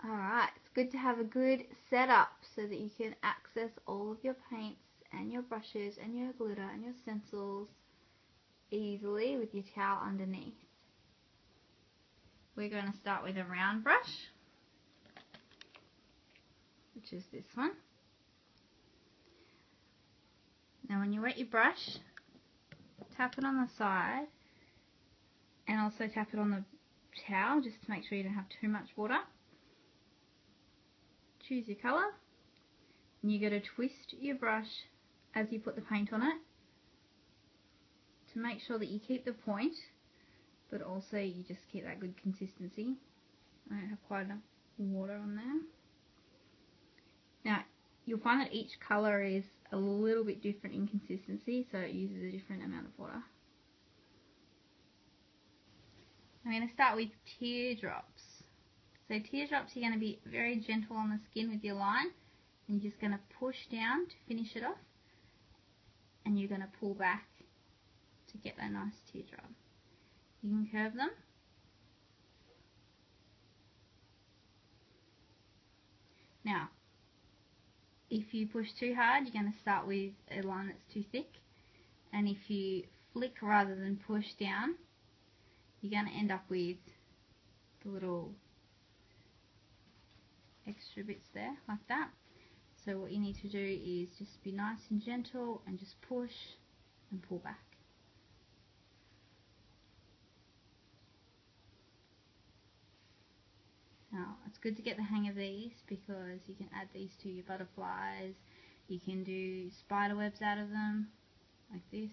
Alright, it's good to have a good setup so that you can access all of your paints and your brushes and your glitter and your stencils easily with your towel underneath. We're going to start with a round brush, which is this one. Now when you wet your brush, tap it on the side and also tap it on the towel just to make sure you don't have too much water. Choose your colour and you're going to twist your brush as you put the paint on it to make sure that you keep the point, but also you just keep that good consistency. I don't have quite enough water on there. Now you'll find that each colour is a little bit different in consistency, so it uses a different amount of water. I'm going to start with teardrops. So teardrops, you're going to be very gentle on the skin with your line, and you're just going to push down to finish it off, and you're going to pull back to get that nice teardrop. You can curve them. Now, if you push too hard, you're going to start with a line that's too thick, and if you flick rather than push down, you're going to end up with the little extra bits there, like that. So what you need to do is just be nice and gentle and just push and pull back. Now it's good to get the hang of these because you can add these to your butterflies. You can do spider webs out of them, like this.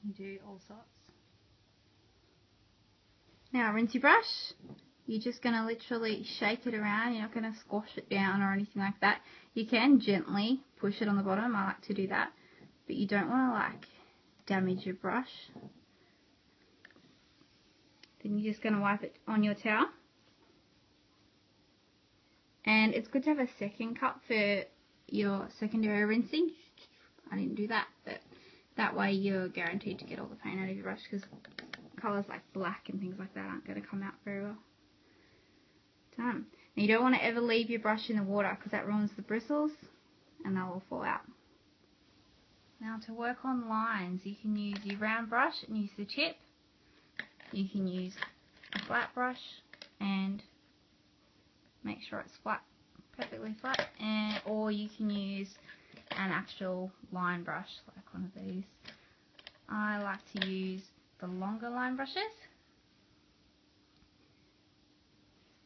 You do all sorts. Now rinse your brush. You're just going to literally shake it around. You're not going to squash it down or anything like that. You can gently push it on the bottom. I like to do that. But you don't want to like damage your brush. Then you're just going to wipe it on your towel. And it's good to have a second cup for your secondary rinsing. I didn't do that, but that way you're guaranteed to get all the paint out of your brush, because colours like black and things like that aren't going to come out very well. Done. Now you don't want to ever leave your brush in the water because that ruins the bristles and they'll all fall out. Now to work on lines, you can use your round brush and use the tip. You can use a flat brush and make sure it's flat, perfectly flat, or you can use an actual line brush like one of these. I like to use the longer line brushes.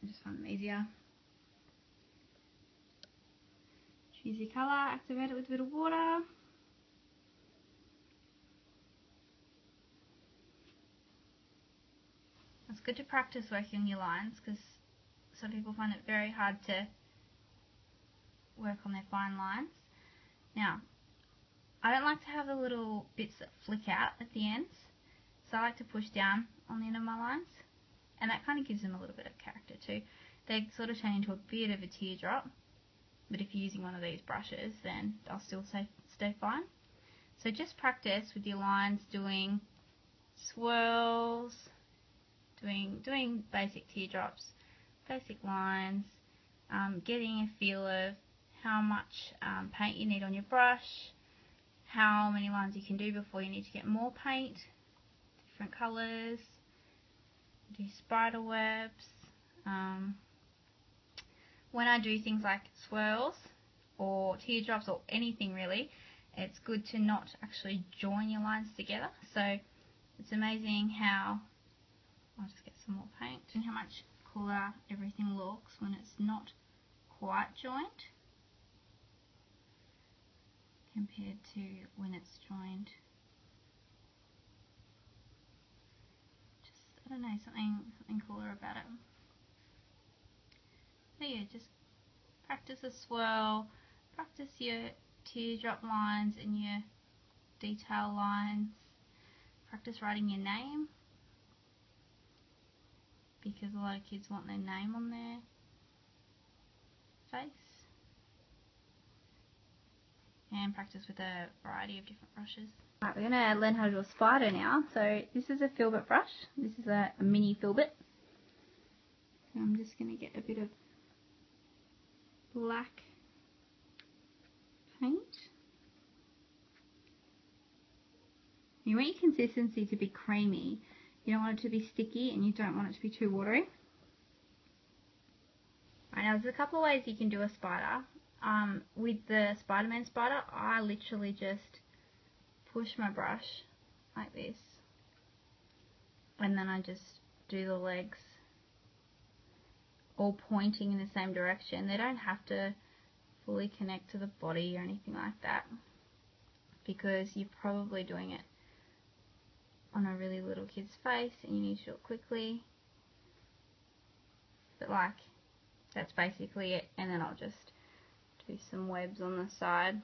I just find them easier. Choose your colour, activate it with a bit of water. It's good to practice working on your lines because some people find it very hard to work on their fine lines. Now, I don't like to have the little bits that flick out at the ends, so I like to push down on the end of my lines, and that kind of gives them a little bit of character too. They sort of turn into a bit of a teardrop, but if you're using one of these brushes, then they'll still stay fine. So just practice with your lines, doing swirls, doing basic teardrops, basic lines, getting a feel of how much paint you need on your brush, how many lines you can do before you need to get more paint, different colours, do spider webs. When I do things like swirls or teardrops or anything really, it's good to not actually join your lines together. So it's amazing how, I'll just get some more paint, and how much cooler everything looks when it's not quite joined compared to when it's joined. Just, I don't know, something cooler about it. So yeah, just practice a swirl, practice your teardrop lines and your detail lines, practice writing your name, because a lot of kids want their name on their face. and practice with a variety of different brushes. Right, we're going to learn how to do a spider now. So this is a filbert brush. This is a mini filbert. So I'm just going to get a bit of black paint. You want your consistency to be creamy. You don't want it to be sticky and you don't want it to be too watery. Right, now there's a couple of ways you can do a spider. With the Spider-Man spider, I literally just push my brush like this, and then I just do the legs all pointing in the same direction. They don't have to fully connect to the body or anything like that, because you're probably doing it on a really little kid's face and you need to do it quickly. But like, that's basically it, and then I'll just do some webs on the side.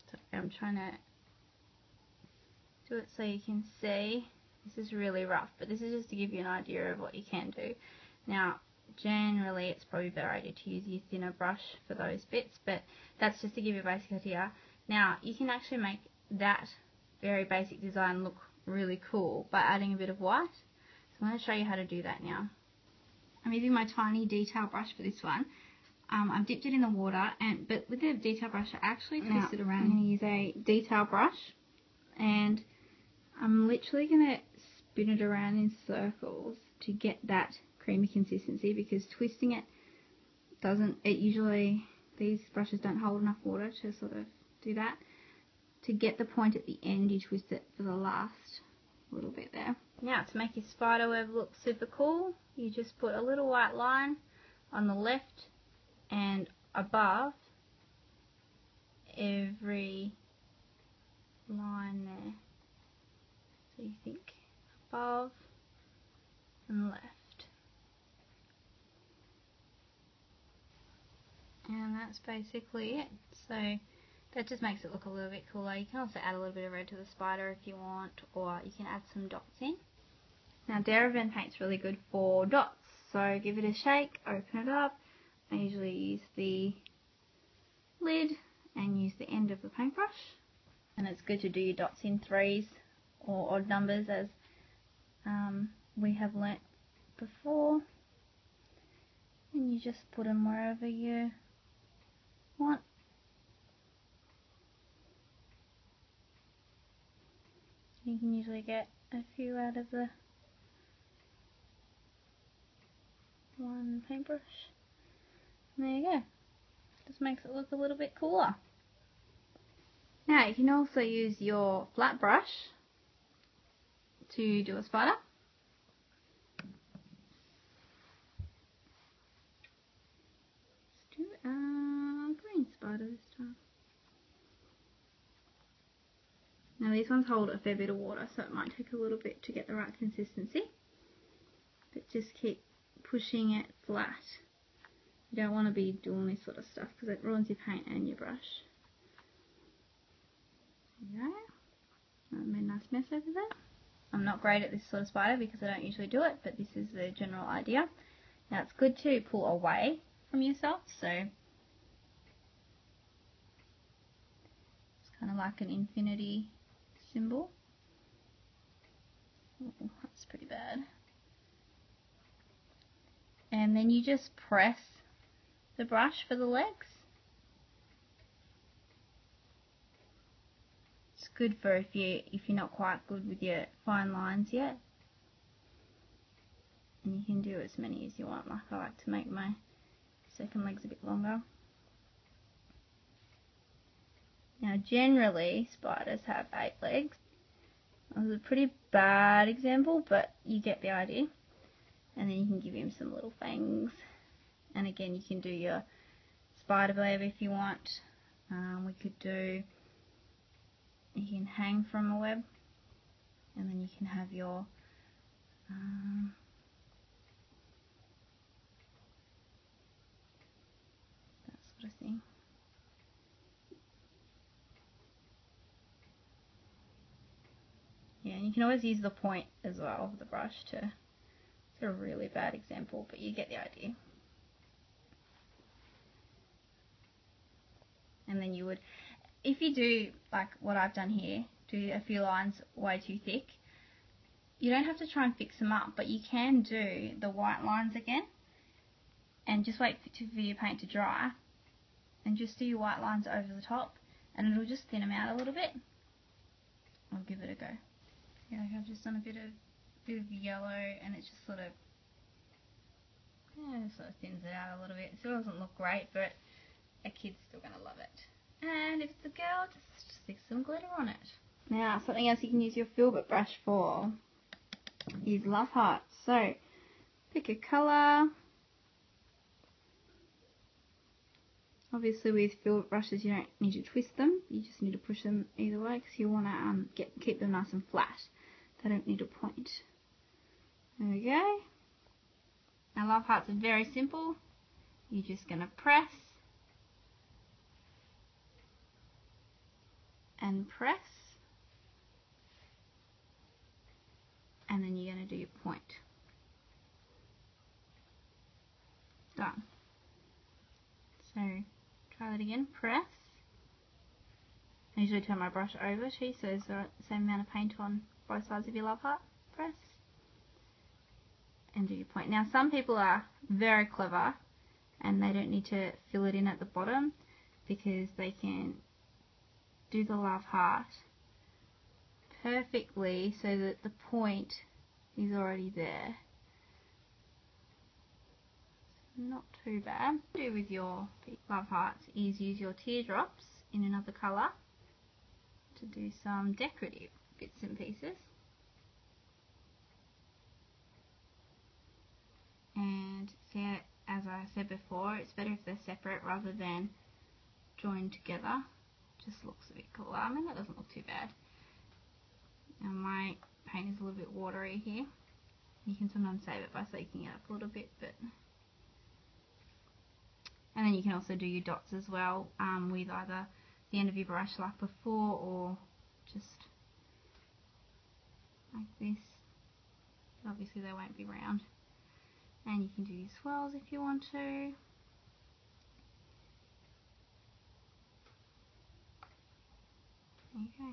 So I'm trying to do it so you can see. This is really rough, but this is just to give you an idea of what you can do. Now, generally it's probably a better idea to use your thinner brush for those bits, but that's just to give you a basic idea. Now, you can actually make that very basic design look really cool by adding a bit of white. So I'm going to show you how to do that now. I'm using my tiny detail brush for this one. I've dipped it in the water, but with the detail brush I actually twist it around. I'm going to use a detail brush, and I'm literally going to spin it around in circles to get that creamy consistency, because twisting it usually, these brushes don't hold enough water to sort of do that. To get the point at the end, you twist it for the last little bit there. Now, to make your spider web look super cool, you just put a little white line on the left and above every line there. So you think above and left. And that's basically it. So that just makes it look a little bit cooler. You can also add a little bit of red to the spider if you want, or you can add some dots in. Now, Derivan paint's really good for dots, so give it a shake, open it up. I usually use the lid and use the end of the paintbrush. And it's good to do your dots in threes or odd numbers, as we have learnt before. And you just put them wherever you want. You can usually get a few out of the one paintbrush. And there you go. Just makes it look a little bit cooler. Now you can also use your flat brush to do a spider. Let's do a green spider this time. Now these ones hold a fair bit of water, so it might take a little bit to get the right consistency. But just keep pushing it flat. You don't want to be doing this sort of stuff because it ruins your paint and your brush. There you go. I made a nice mess over there. I'm not great at this sort of spider because I don't usually do it, but this is the general idea. Now it's good to pull away from yourself, so it's kind of like an infinity symbol. Oh, that's pretty bad. And then you just press the brush for the legs. It's good for if you're not quite good with your fine lines yet. And you can do as many as you want. Like, I like to make my second legs a bit longer. Now generally spiders have 8 legs. That was a pretty bad example, but you get the idea. And then you can give him some little fangs. And again, you can do your spider web if you want. You can hang from a web, and then you can have your that sort of thing. You can always use the point as well of the brush to, it's a really bad example, but you get the idea. And then you would, if you do like what I've done here, do a few lines way too thick, you don't have to try and fix them up, but you can do the white lines again and just wait for your paint to dry and just do your white lines over the top and it'll just thin them out a little bit. I'll give it a go. Yeah, I've just done a bit of yellow and it just sort of thins it out a little bit. It still doesn't look great, but a kid's still going to love it. And if it's a girl, just stick some glitter on it. Now, something else you can use your filbert brush for is love hearts. So, pick a colour. Obviously with filbert brushes you don't need to twist them, you just need to push them either way because you want to keep them nice and flat. They don't need a point. There we go. Now love hearts are very simple. You're just going to press and press and then you're going to do your point. Done. So try that again, press. I usually turn my brush over too so there's the same amount of paint on both sides of your love heart. Press and do your point. Now some people are very clever and they don't need to fill it in at the bottom because they can do the love heart perfectly so that the point is already there. Not too bad. What you do with your love hearts is use your teardrops in another colour to do some decorative bits and pieces. And see, as I said before, it's better if they're separate rather than joined together. Just looks a bit cooler. I mean, that doesn't look too bad. Now my paint is a little bit watery here. You can sometimes save it by soaking it up a little bit, but and then you can also do your dots as well with either the end of your brush like before or just like this. Obviously they won't be round. And you can do your swirls if you want to. There you go.